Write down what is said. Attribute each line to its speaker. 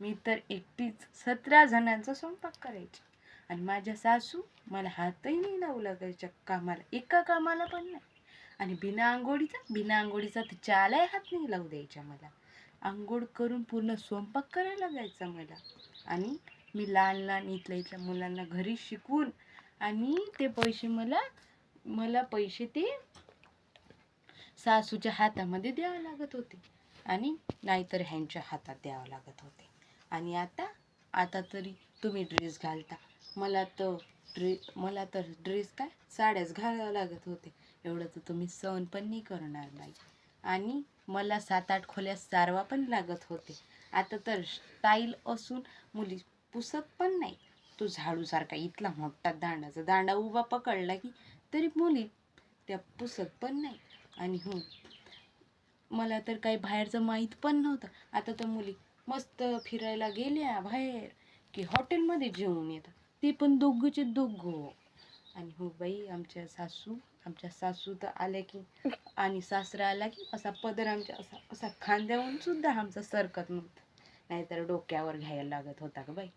Speaker 1: मी तर एकटीच 17 जणांचा स्वयंपाक करायचे आणि माझ्या सासू मला हातही नाही लावू लागायच्या कामाला, एका कामाला पण नाही. आणि बिना आंघोळीचा तर चहालाही हात नाही लावू द्यायच्या मला. आंघोळ करून पूर्ण स्वयंपाक करायला लागायचा मला. आणि मी लहान लहान इथल्या मुलांना घरी शिकवून आणि ते पैसे मला मला पैसे ते सासूच्या हातामध्ये द्यावं लागत होते आणि नाहीतर ह्यांच्या हातात द्यावं लागत होते. आणि आता आता तरी तुम्ही ड्रेस घालता, मला तर ड्रेस काय साड्याच घालावं लागत होते. एवढं तर तुम्ही सहन पण नाही करणार बाई. आणि मला 7-8 खोल्या सारवा पण लागत होते. आता तर स्टाईल असून मुली पुसत पण नाही. तो झाडूसारखा इथला मोठा दांडा उभा पकडला की तरी मुली त्या पुसत पण नाही. आणि हो, मला तर काही बाहेरचं माहीत पण नव्हतं. आता तर मुली मस्त फिरायला गेल्या बाहेर की हॉटेलमध्ये जेवून येतात, ते पण दोघंचे दोघं. आणि हो बाई, आमच्या सासू तर आल्या की आणि सासरा आला की असा पदर आमच्या असा असा खांद्यावरून सुद्धा आमचा सरकत नव्हता, नाहीतर डोक्यावर घ्यायला लागत होता ग बाई.